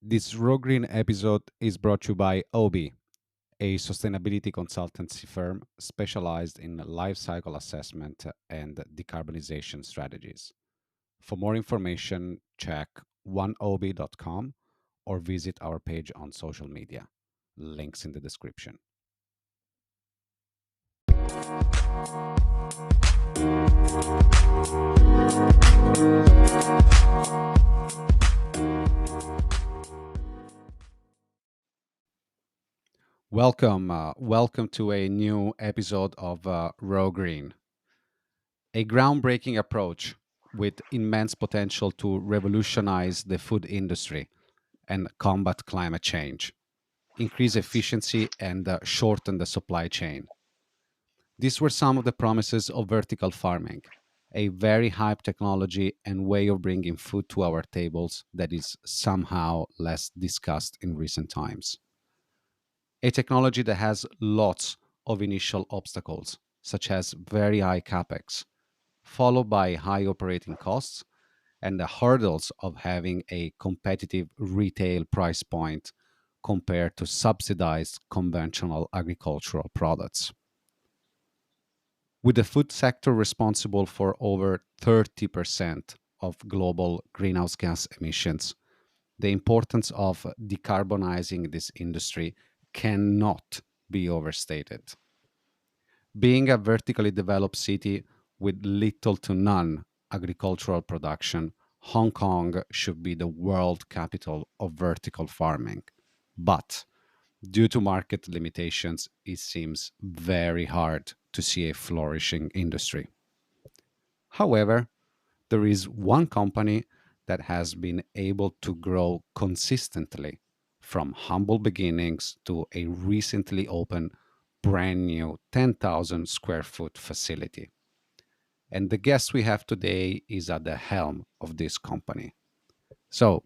This Raw Green episode is brought to you by Obi, a sustainability consultancy firm specialized in life cycle assessment and decarbonization strategies. For more information, check oneob.com or visit our page on social media. Links in the description. Welcome to a new episode of Raw Green, a groundbreaking approach with immense potential to revolutionize the food industry and combat climate change, increase efficiency, and shorten the supply chain. These were some of the promises of vertical farming, a very hype technology and way of bringing food to our tables that is somehow less discussed in recent times. A technology that has lots of initial obstacles, such as very high capex, followed by high operating costs and the hurdles of having a competitive retail price point compared to subsidized conventional agricultural products. With the food sector responsible for over 30% of global greenhouse gas emissions, the importance of decarbonizing this industry cannot be overstated. Being a vertically developed city with little to none agricultural production, Hong Kong should be the world capital of vertical farming. But due to market limitations, it seems very hard to see a flourishing industry. However, there is one company that has been able to grow consistently from humble beginnings to a recently opened brand new 10,000 square foot facility. And the guest we have today is at the helm of this company. So,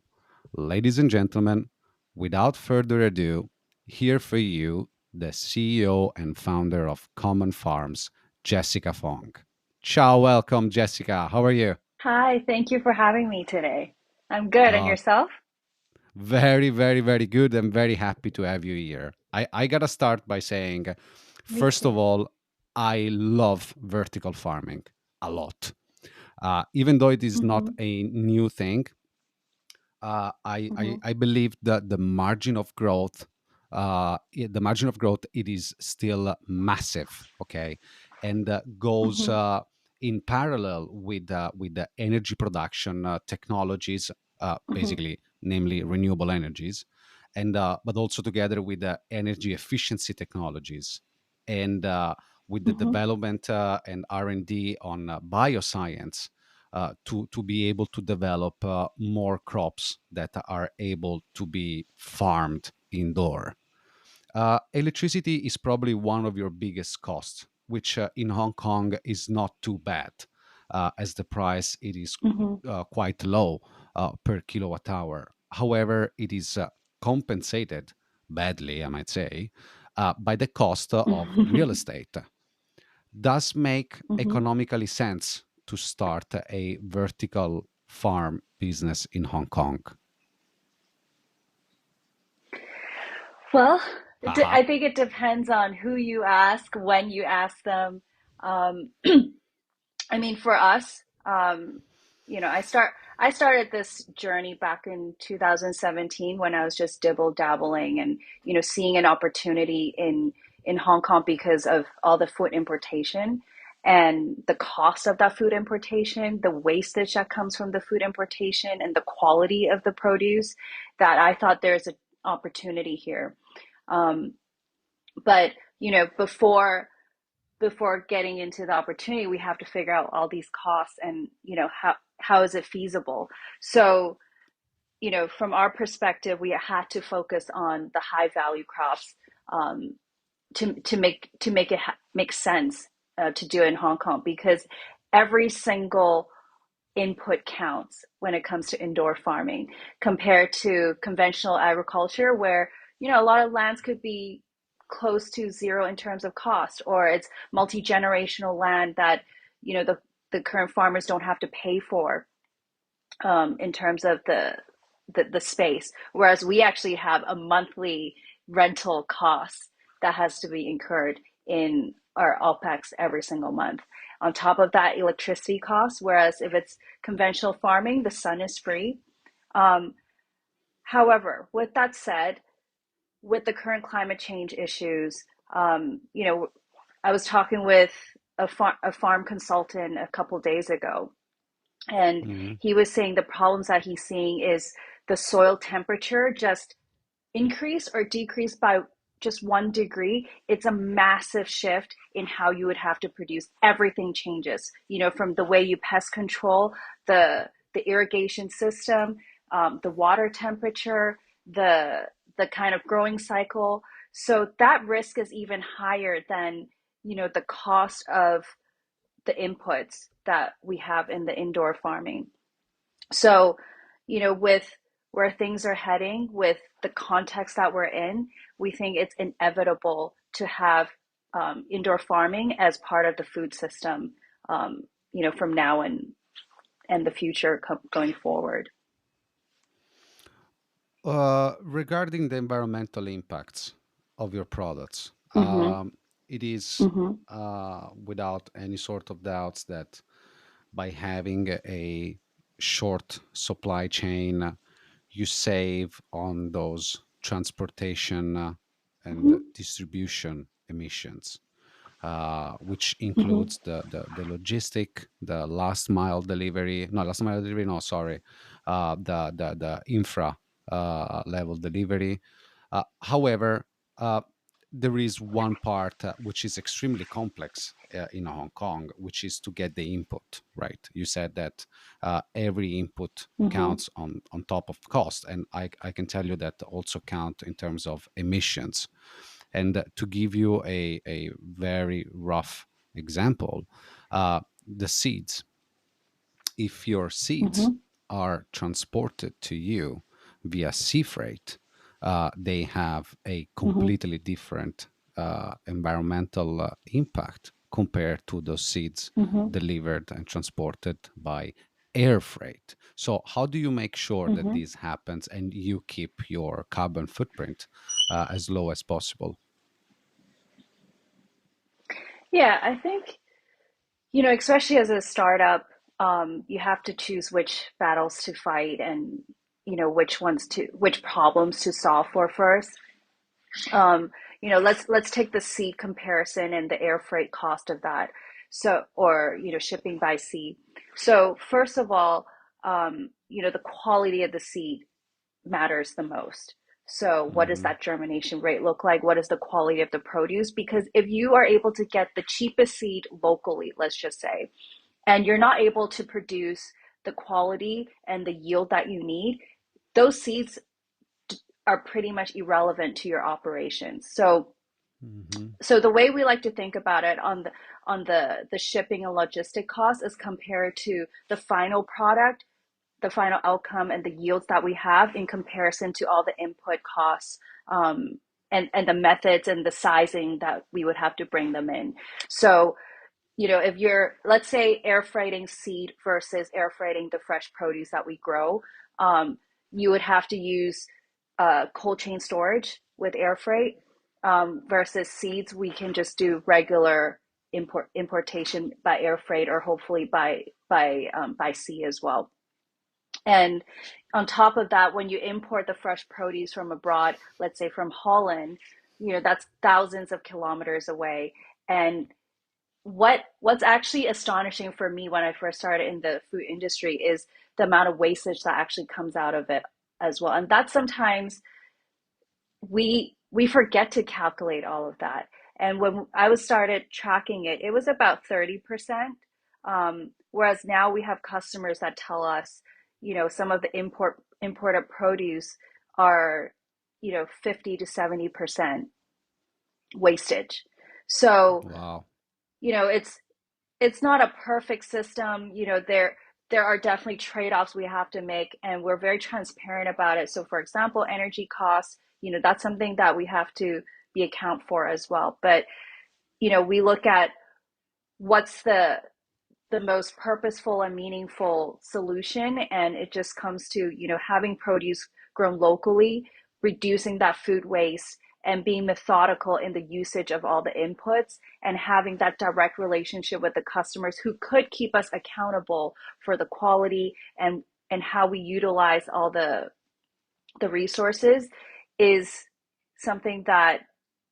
ladies and gentlemen, without further ado, here for you, the CEO and founder of Common Farms, Jessica Fong. Ciao, welcome, Jessica. How are you? Hi, thank you for having me today. I'm good. And Uh, yourself? Very, very, very good. I'm very happy to have you here. I gotta start by saying, Me first of too. all, I love vertical farming a lot. Even though it is not Mm-hmm. a new thing, Mm-hmm. I believe that the margin of growth, it is still massive. Okay, and goes Mm-hmm. in parallel with the energy production technologies, Mm-hmm. basically, namely renewable energies, and but also together with the energy efficiency technologies, and with the Mm-hmm. development and R&D on bioscience to be able to develop more crops that are able to be farmed indoor. Electricity is probably one of your biggest costs, which in Hong Kong is not too bad, as the price it is Mm-hmm. quite low per kilowatt hour. However, it is compensated badly, I might say, by the cost of real estate. Does make Mm-hmm. economically sense to start a vertical farm business in Hong Kong? Well, Haha. I think it depends on who you ask, when you ask them. Um, I mean, for us, I started this journey back in 2017 when I was just dibble dabbling and seeing an opportunity in Hong Kong because of all the food importation and the cost of that food importation, the wastage that comes from the food importation, and the quality of the produce. That I thought there's an opportunity here. Um, but before getting into the opportunity, we have to figure out all these costs and how is it feasible. So from our perspective, we had to focus on the high value crops, um, to make it make sense, to do it in Hong Kong, because every single input counts when it comes to indoor farming compared to conventional agriculture, where a lot of lands could be close to zero in terms of cost, or it's multi-generational land that the current farmers don't have to pay for, in terms of the space, whereas we actually have a monthly rental cost that has to be incurred in our OPEX every single month. On top of that, electricity costs, whereas if it's conventional farming, the sun is free. Um, However, with that said, with the current climate change issues, you know, I was talking with a farm consultant a couple days ago, and Hmm. he was saying the problems that he's seeing is the soil temperature just increase or decrease by just 1 degree. It's a massive shift in how you would have to produce. Everything changes, you know, from the way you pest control, the irrigation system, the water temperature, the the kind of growing cycle. So that risk is even higher than, you know, the cost of the inputs that we have in the indoor farming. So, you know, with where things are heading, with the context that we're in, we think it's inevitable to have indoor farming as part of the food system, you know, from now and the future going forward. Regarding the environmental impacts of your products, Mm-hmm. it is Mm-hmm. without any sort of doubts that by having a short supply chain, you save on those transportation and Mm-hmm. distribution emissions, which Mm-hmm. includes the logistic, the last mile delivery, no, last mile delivery, no, sorry, the infra level delivery. However, there is one part which is extremely complex in Hong Kong, which is to get the input right. You said that every input Mm-hmm. counts on top of cost, and I can tell you that also count in terms of emissions. And to give you a very rough example, the seeds, if your seeds Mm-hmm. are transported to you via sea freight, they have a Mm-hmm. completely different environmental impact compared to those seeds Mm-hmm. delivered and transported by air freight. So, how do you make sure that Mm-hmm. this happens and you keep your carbon footprint as low as possible? Yeah, I think, you know, especially as a startup, you have to choose which battles to fight and, you know, which problems to solve for first. You know, let's take the sea comparison and the air freight cost of that. So, or, you know, shipping by sea. So first of all, you know, the quality of the seed matters the most. So, what does Hmm. that germination rate look like? What is the quality of the produce? Because if you are able to get the cheapest seed locally, let's just say, and you're not able to produce the quality and the yield that you need, those seeds are pretty much irrelevant to your operations. So, Hmm. the way we like to think about it on the shipping and logistic costs is compared to the final product, the final outcome, and the yields that we have in comparison to all the input costs, and the methods and the sizing that we would have to bring them in. So, you know, if you're, let's say, air freighting seed versus air freighting the fresh produce that we grow, um, you would have to use cold chain storage with air freight, versus seeds. We can just do regular importation by air freight, or hopefully by sea as well. And on top of that, when you import the fresh produce from abroad, let's say from Holland, you know, that's thousands of kilometers away. And what's actually astonishing for me when I first started in the food industry is the amount of wastage that actually comes out of it as well. And that sometimes we forget to calculate all of that. And when I was started tracking it, it was about 30%. Whereas now we have customers that tell us, you know, some of the imported produce are, you know, 50 to 70% wastage. So, Wow. you know, it's not a perfect system. You know, there are definitely trade-offs we have to make, and we're very transparent about it. So for example, energy costs, you know, that's something that we have to be account for as well. But, you know, we look at what's the most purposeful and meaningful solution. And it just comes to, having produce grown locally, reducing that food waste, and being methodical in the usage of all the inputs, and having that direct relationship with the customers who could keep us accountable for the quality and how we utilize all the resources, is something that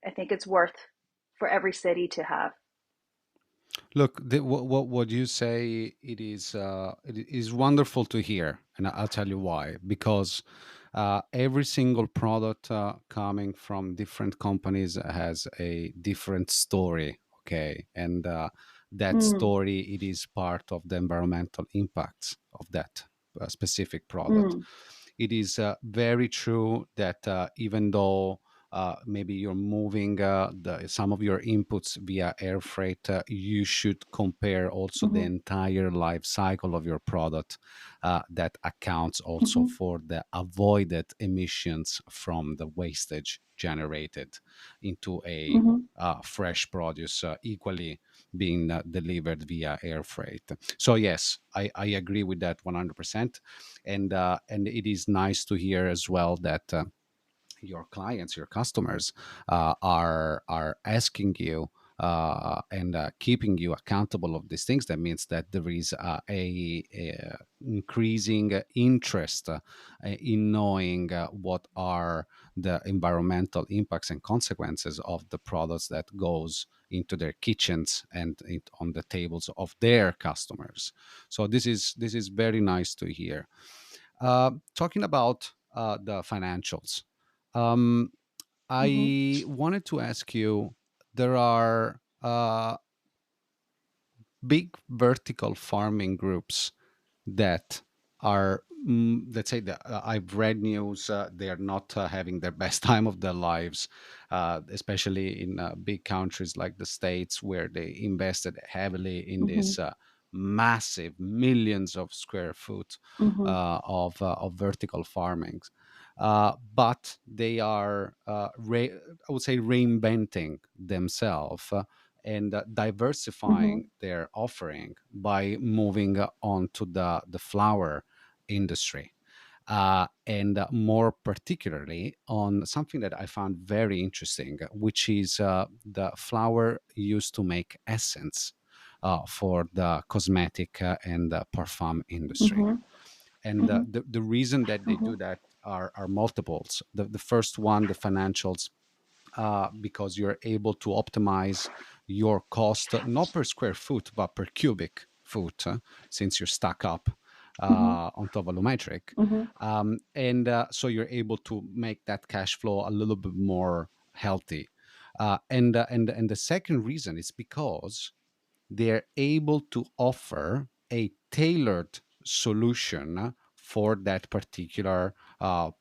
I think it's worth for every city to have. Look, what you say, it is wonderful to hear, and I'll tell you why. Because every single product coming from different companies has a different story. Okay, and that Mm, story, it is part of the environmental impacts of that specific product. mm, It is very true that even though maybe you're moving some of your inputs via air freight, you should compare also the mhm, entire life cycle of your product. That accounts also mhm, for the avoided emissions from the wastage generated into a mhm, fresh produce equally being delivered via air freight. So yes, I agree with that 100%. And it is nice to hear as well that your clients, your customers, are asking you and keeping you accountable of these things. That means that there is a increasing interest in knowing what are the environmental impacts and consequences of the products that goes into their kitchens and on the tables of their customers. So this is very nice to hear. Talking about the financials, um, mhm, I wanted to ask you, there are big vertical farming groups that are, let's say, that I've read news, they are not having their best time of their lives, especially in big countries like the States, where they invested heavily in mhm, this massive millions of square foot mhm, of vertical farming. But they are, I would say, reinventing themselves and diversifying mhm, their offering by moving on to the flower industry. And more particularly on something that I found very interesting, which is the flower used to make essence for the cosmetic and parfum industry. mhm, And mhm, the reason that they do mhm, that are multiples. The first one, the financials, because you're able to optimize your cost, not per square foot, but per cubic foot, since you're stuck up mhm, onto volumetric. mhm, And so you're able to make that cash flow a little bit more healthy. And the second reason is because they're able to offer a tailored solution for that particular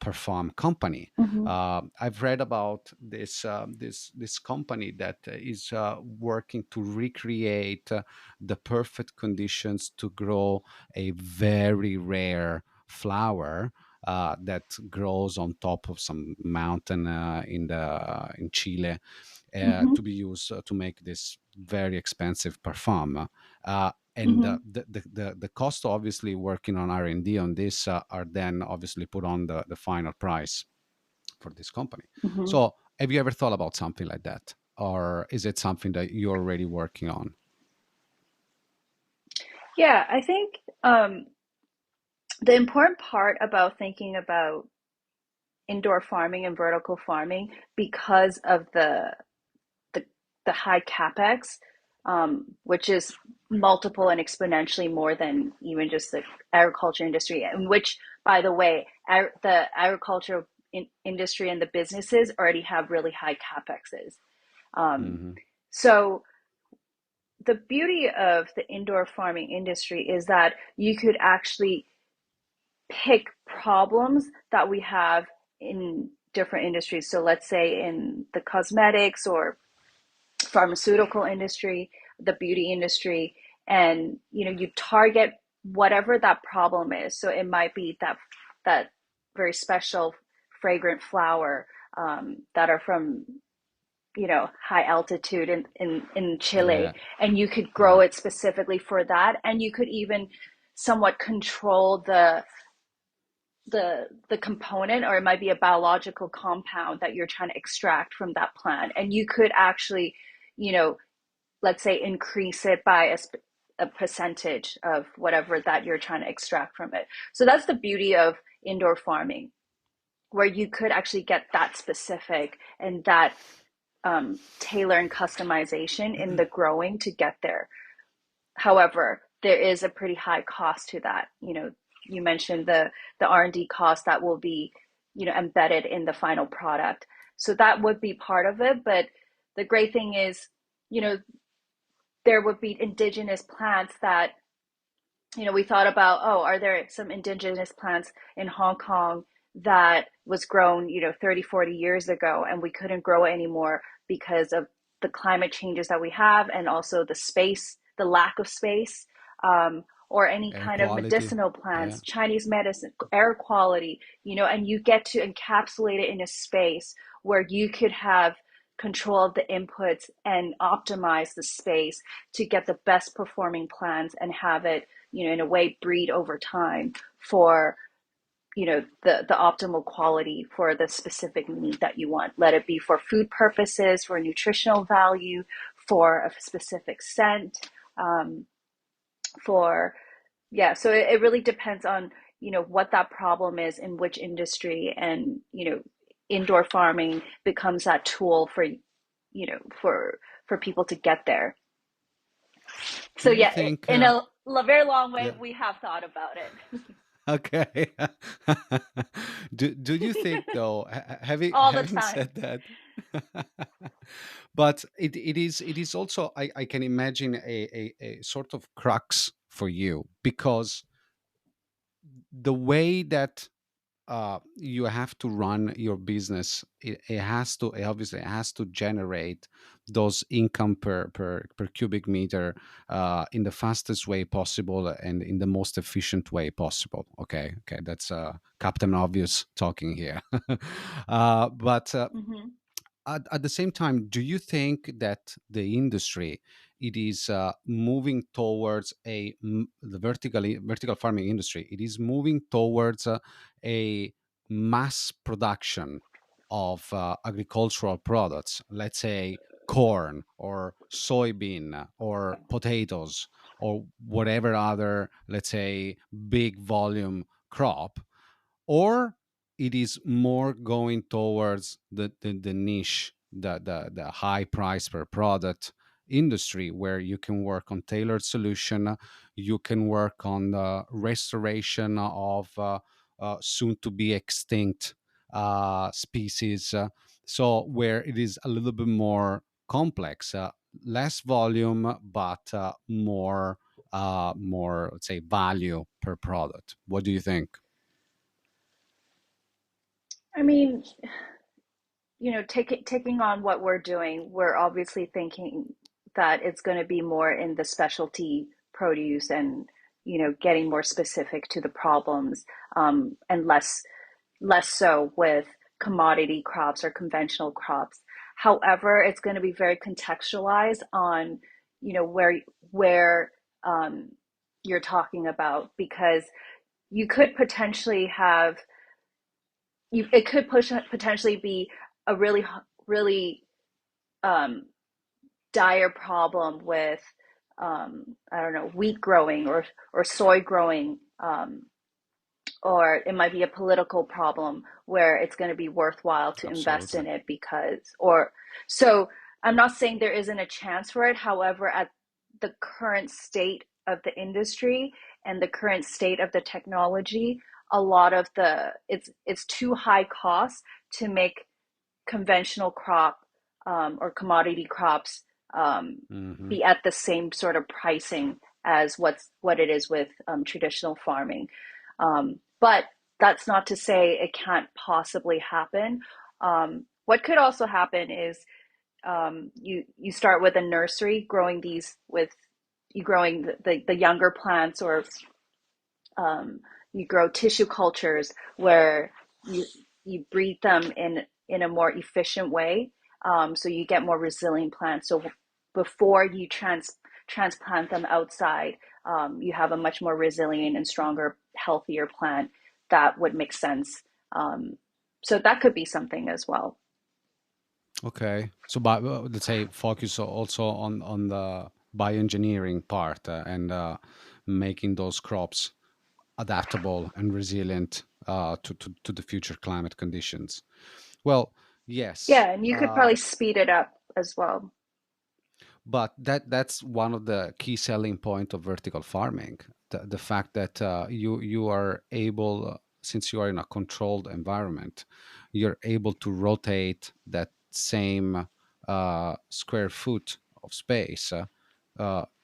perform company. mhm, I've read about this company that is working to recreate the perfect conditions to grow a very rare flower that grows on top of some mountain in Chile, mhm, to be used to make this very expensive parfum. And mhm, the cost, obviously, working on R&D on this are then obviously put on the final price for this company. mhm. So have you ever thought about something like that? Or is it something that you're already working on? Yeah, I think the important part about thinking about indoor farming and vertical farming, because of the, the high capex, which is multiple and exponentially more than even just the agriculture industry, and which, by the way, the agriculture industry and the businesses already have really high capexes. Um, Hmm. so the beauty of the indoor farming industry is that you could actually pick problems that we have in different industries. So let's say in the cosmetics or pharmaceutical industry, the beauty industry, and you target whatever that problem is. So it might be that very special fragrant flower that are from high altitude in Chile, Yeah. and you could grow Yeah. it specifically for that, and you could even somewhat control the component, or it might be a biological compound that you're trying to extract from that plant, and you could actually, you know, let's say increase it by a percentage of whatever that you're trying to extract from it. So that's the beauty of indoor farming, where you could actually get that specific and that tailor and customization in the growing to get there. However, there is a pretty high cost to that. You mentioned the R&D cost that will be, embedded in the final product. So that would be part of it. But the great thing is, you know, there would be indigenous plants that, we thought about, oh, are there some indigenous plants in Hong Kong that was grown, 30, 40 years ago, and we couldn't grow it anymore because of the climate changes that we have, and also the space, the lack of space, or any Air kind of quality. medicinal Yeah. plants, Chinese medicine, air quality, and you get to encapsulate it in a space where you could have control of the inputs and optimize the space to get the best performing plants and have it, in a way breed over time for, the optimal quality for the specific need that you want. Let it be for food purposes, for nutritional value, for a specific scent, for, yeah. So it really depends on, what that problem is in which industry, and, indoor farming becomes that tool for, for people to get there. Do So you yeah, think? in a very long way, Yeah. we have thought about it Okay. Do you think though, all the having time. said that, but it is also, I can imagine a sort of crux for you, because the way that you have to run your business, it has to, obviously it has to generate those income per cubic meter in the fastest way possible and in the most efficient way possible. Okay, okay, that's Captain Obvious talking here. But Mm-hmm. at the same time, do you think that the industry, it is moving towards the vertical farming industry, it is moving towards a mass production of agricultural products, let's say corn or soybean or potatoes or whatever other, let's say, big volume crop, or it is more going towards the niche, the high price per product industry, where you can work on tailored solution, you can work on the restoration of soon to be extinct species, so where it is a little bit more complex, less volume, but more, let's say, value per product. What do you think? I mean, taking on what we're doing, we're obviously thinking that it's going to be more in the specialty produce, and, getting more specific to the problems, and less so with commodity crops or conventional crops. However, it's going to be very contextualized on, where um, you're talking about, because you could potentially have it could potentially be a really um, dire problem with, I don't know, wheat growing, or soy growing, or it might be a political problem where it's going to be worthwhile to invest Absolutely. in it, because, or, so I'm not saying there isn't a chance for it. However, at the current state of the industry and the current state of the technology, a lot of it's too high cost to make conventional crop, or commodity crops, Hmm. be at the same sort of pricing as what it is with, traditional farming. But that's not to say it can't possibly happen. What could also happen is, you start with a nursery growing these with you growing the younger plants, or, um, you grow tissue cultures where you you breed them in a more efficient way, so you get more resilient plants. So before you transplant them outside, you have a much more resilient and stronger, healthier plant that would make sense. So that could be something as well. Okay. So, but let's say focus also on the bioengineering part and making those crops adaptable and resilient to the future climate conditions. Well, yes. Yeah, and you could probably speed it up as well. But that's one of the key selling point of vertical farming, the fact that you are able, since you are in a controlled environment, you're able to rotate that same square foot of space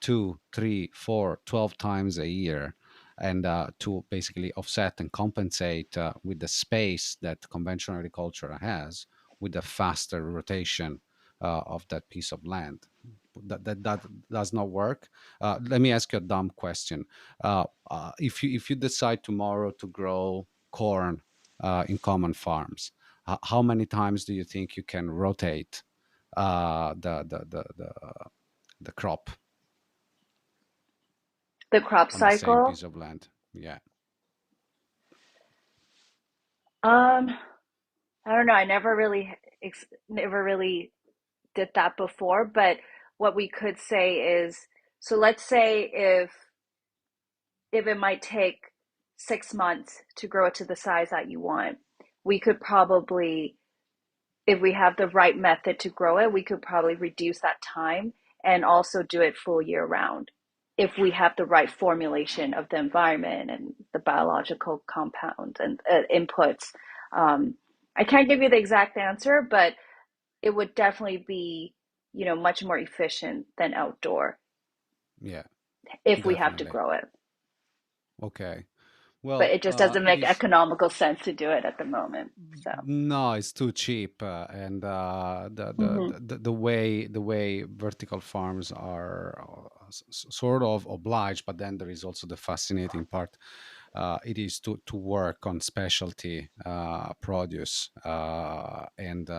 2, 3, 4, 12 times a year, and to basically offset and compensate with the space that conventional agriculture has, with a faster rotation of that piece of land. That does not work. Let me ask you a dumb question. If you decide tomorrow to grow corn in common farms, how many times do you think you can rotate the crop The crop on the same cycle. piece of land? Yeah. Um, I don't know. I never really did that before, but what we could say is, so let's say if it might take 6 months to grow it to the size that you want, we could probably, if we have the right method to grow it, we could probably reduce that time and also do it full year round if we have the right formulation of the environment and the biological compounds and inputs. Um, I can't give you the exact answer, but it would definitely be, much more efficient than outdoor Yeah, if we have to definitely. grow it. Okay. But Well, it just doesn't it make is. economical sense to do it at the moment. So, No, it's too cheap, and hmm the way vertical farms are sort of obliged, but then there is also the fascinating part. It is to work on specialty produce, and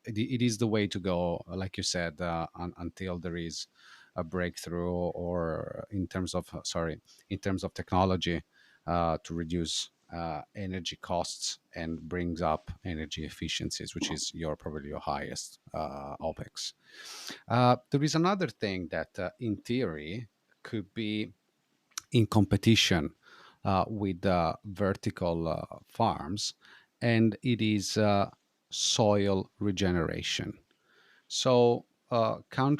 it is the way to go, like you said, until there is a breakthrough, or in terms of technology to reduce energy costs and brings up energy efficiencies, which is probably your highest OPEX. There is another thing that, in theory, could be in competition with vertical farms, and it is soil regeneration. So,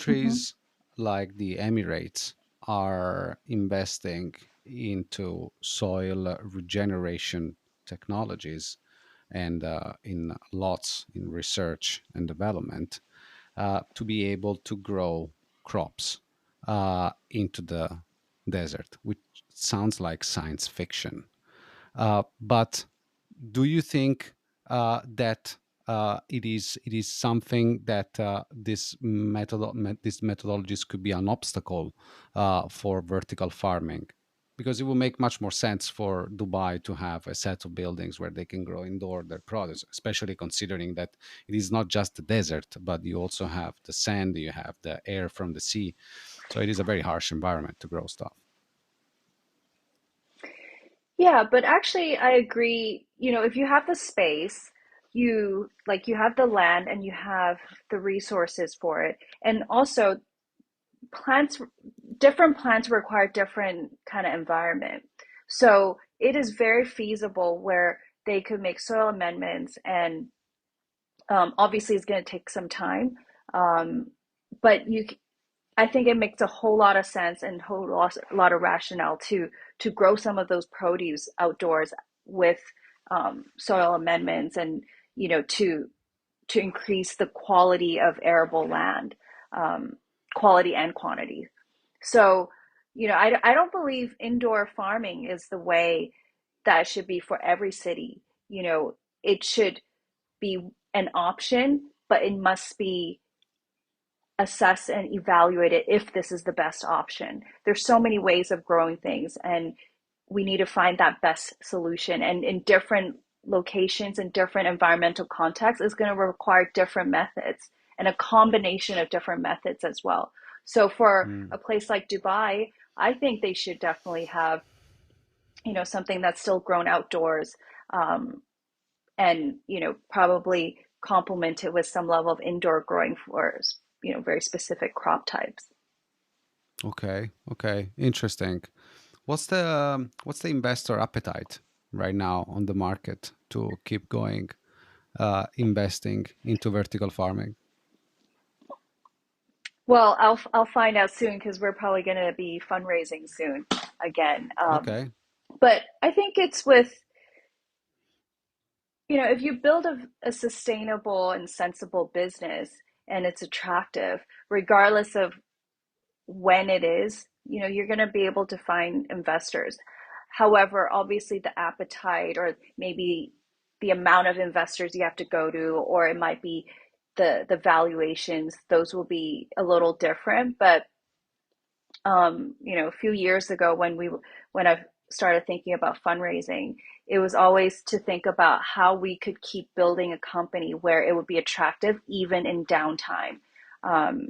hmm countries like the Emirates are investing into soil regeneration technologies, and in lots in research and development to be able to grow crops into the desert, which sounds like science fiction. But do you think that it is something that these methodologies could be an obstacle for vertical farming? Because it will make much more sense for Dubai to have a set of buildings where they can grow indoor their produce, especially considering that it is not just the desert, but you also have the sand, you have the air from the sea. So it is a very harsh environment to grow stuff. yeah, but actually, I agree. If you have the space, you have the land and you have the resources for it, and also plants, different plants require different kind of environment. So it is very feasible where they could make soil amendments, and obviously it's going to take some time. Um, but I think it makes a whole lot of sense and a lot of rationale to grow some of those produce outdoors with soil amendments, and to increase the quality of arable land, um, quality and quantity. So, I don't believe indoor farming is the way that it should be for every city. It should be an option, but it must be assessed and evaluated if this is the best option. There's so many ways of growing things, and we need to find that best solution. And in different locations and different environmental contexts, is going to require different methods. and a combination of different methods as well. So for Mm. a place like Dubai, I think they should definitely have, something that's still grown outdoors, um, and, probably complement it with some level of indoor growing for, very specific crop types. Okay, okay, interesting. What's the investor appetite right now on the market to keep going, investing into vertical farming? Well, I'll find out soon because we're probably going to be fundraising soon again. Okay, But I think it's with, if you build a sustainable and sensible business and it's attractive, regardless of when it is, you're going to be able to find investors. However, obviously the appetite or maybe the amount of investors you have to go to, or it might be the valuations, those will be a little different. But a few years ago when I started thinking about fundraising, it was always to think about how we could keep building a company where it would be attractive even in downtime, um,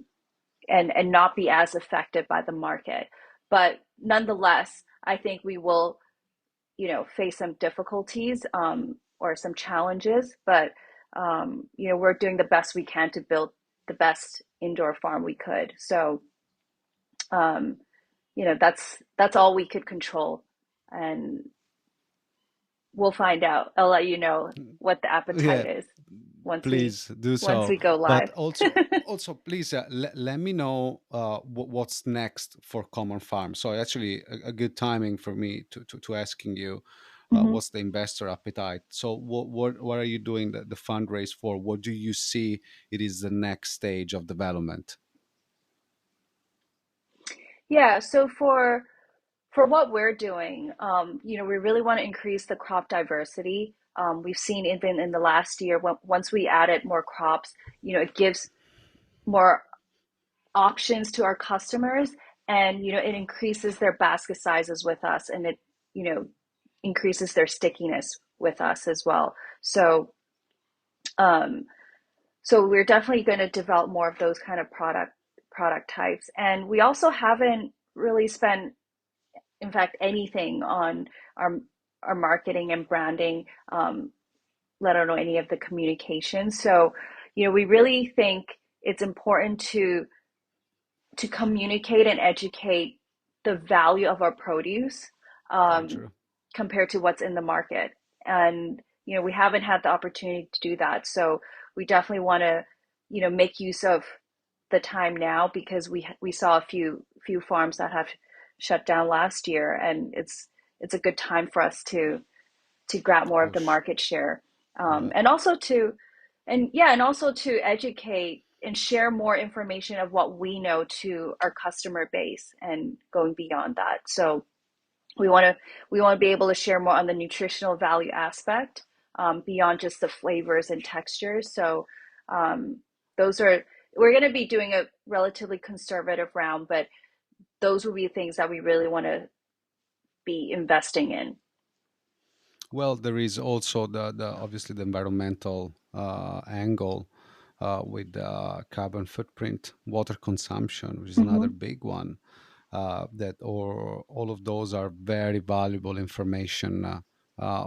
and not be as affected by the market. But nonetheless, I think we will, face some difficulties, or some challenges, but we're doing the best we can to build the best indoor farm we could. So um, that's all we could control, and we'll find out. I'll let you know what the appetite yeah, is once we please do once so. we go But live. also please, let me know what's next for Common Farm. So actually, a good timing for me to asking you, Mhm. what's the investor appetite. So what are you doing the fundraise for? What do you see it is the next stage of development? Yeah, so for what we're doing, we really want to increase the crop diversity. We've seen even in the last year, once we added more crops, it gives more options to our customers, and it increases their basket sizes with us, and it you know increases their stickiness with us as well. So um, so we're definitely going to develop more of those kind of product types, and we also haven't really spent, in fact, anything on our our marketing and branding, let alone any of the communication. So, we really think it's important to communicate and educate the value of our produce, Very um, true. compared to what's in the market. And, we haven't had the opportunity to do that. So we definitely want to, make use of the time now, because we saw a few farms that have shut down last year, and it's a good time for us to grab To more of the push. market share, Yeah. and also to educate and share more information of what we know to our customer base and going beyond that. So we want to we want to be able to share more on the nutritional value aspect, beyond just the flavors and textures. So those are we're going to be doing a relatively conservative round, but those will be things that we really want to be investing in. Well, there is also the obviously the environmental angle, with carbon footprint, water consumption, which is another Mm-hmm. big one. That or all of those are very valuable information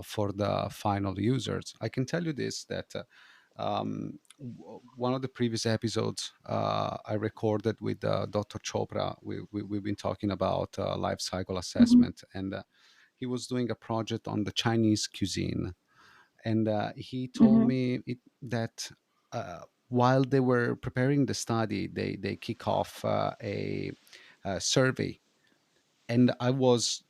for the final users. I can tell you this that one of the previous episodes I recorded with Dr. Chopra, we've been talking about life cycle Mm-hmm. assessment, and he was doing a project on the Chinese cuisine, and he told Mm-hmm. me that while they were preparing the study, they kick off a survey, and I was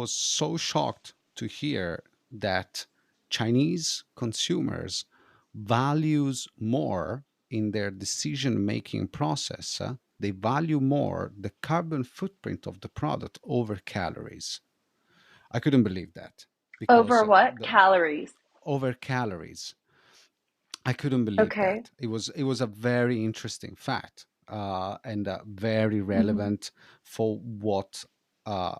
so shocked to hear that Chinese consumers values more in their decision making process. They value more the carbon footprint of the product over calories. I couldn't believe that because Over what? Calories. over calories. I couldn't believe Okay. that. It was a very interesting fact, and very Mm-hmm. relevant for what,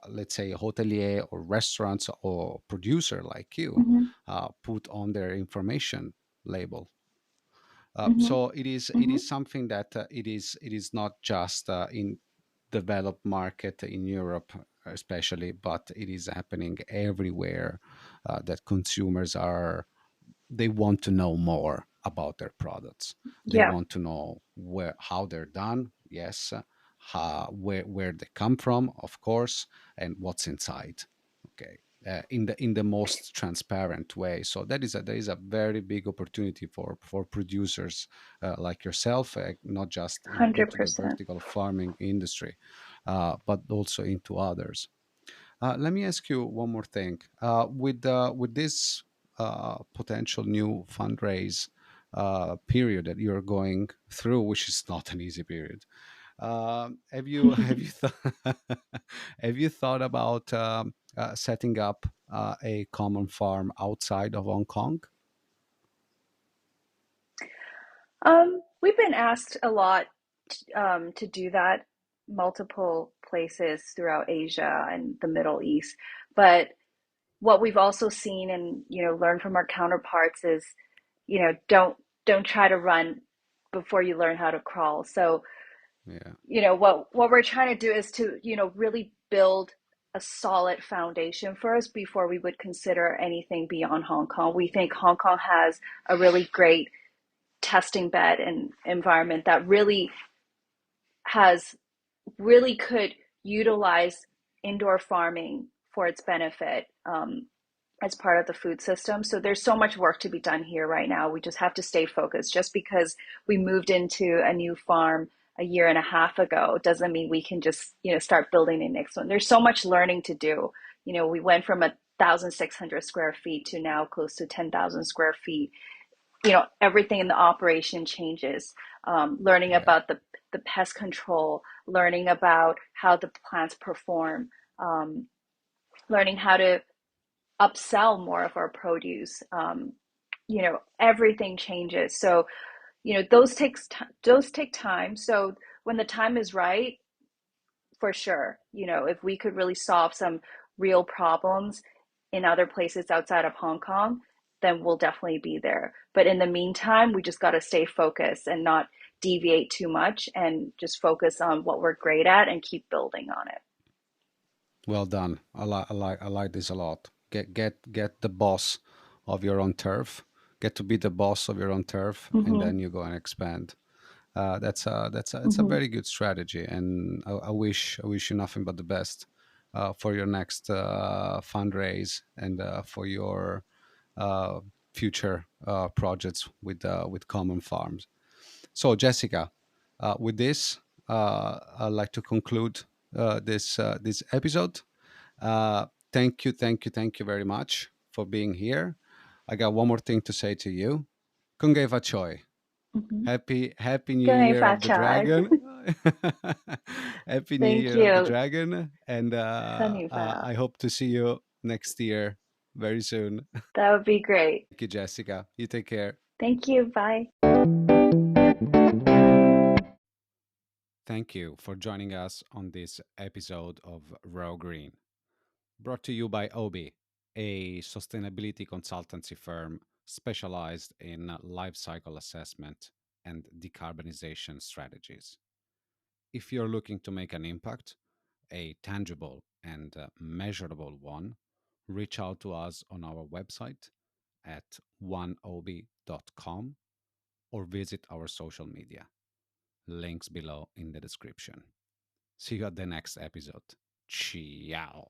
let's say, hotelier or restaurants or producer like you Mm-hmm. put on their information label. Hmm. So it is Hmm. something that it is not just in developed market in Europe especially, but it is happening everywhere, that consumers are, they want to know more about their products. They Yeah, want to know how they're done, yes, where they come from, of course, and what's inside. Okay, in the most transparent way. So that is a very big opportunity for producers like yourself, not just into the 100%. vertical farming industry, but also into others. Let me ask you one more thing. With this potential new fundraise period that you're going through, which is not an easy period, have you have you thought about setting up a common farm outside of Hong Kong? We've been asked a lot to do that, multiple places throughout Asia and the Middle East. But what we've also seen and learned from our counterparts is, don't try to run before you learn how to crawl. So, Yeah, what we're trying to do is to really build a solid foundation first before we would consider anything beyond Hong Kong. We think Hong Kong has a really great testing bed and environment that has really could utilize indoor farming for its benefit, as part of the food system. So there's so much work to be done here right now. We just have to stay focused. Just because we moved into a new farm a year and a half ago doesn't mean we can just start building the next one. There's so much learning to do. We went from 1,600 square feet to now close to 10,000 square feet. Everything in the operation changes. Learning yeah. about the pest control, learning about how the plants perform, learning how to upsell more of our produce. Everything changes. So those take time. So when the time is right, for sure, if we could really solve some real problems in other places outside of Hong Kong, then we'll definitely be there. But in the meantime, we just got to stay focused and not deviate too much and just focus on what we're great at and keep building on it. Well done. I like this a lot. Get the boss of your own turf. Get to be the boss of your own turf, and Mm-hmm. then you go and expand. That's a Mm-hmm. very good strategy, and I wish you nothing but the best for your next fundraise, and for your uh, future projects with Common Farms. So, Jessica, with this, I'd like to conclude this episode. Thank you very much for being here. I got one more thing to say to you. Kungay Choi. Mm-hmm. Happy New Good Year of fat the chai. Dragon. Happy New Thank Year of the you. Dragon, and 生年快乐. I hope to see you next year very soon. That would be great. Thank you, Jessica. You take care. Thank you. Bye. Thank you for joining us on this episode of Raw Green, brought to you by Obi, a sustainability consultancy firm specialized in life cycle assessment and decarbonization strategies. If you're looking to make an impact, a tangible and measurable one, reach out to us on our website at oneob.com or visit our social media. Links below in the description. See you at the next episode. Ciao.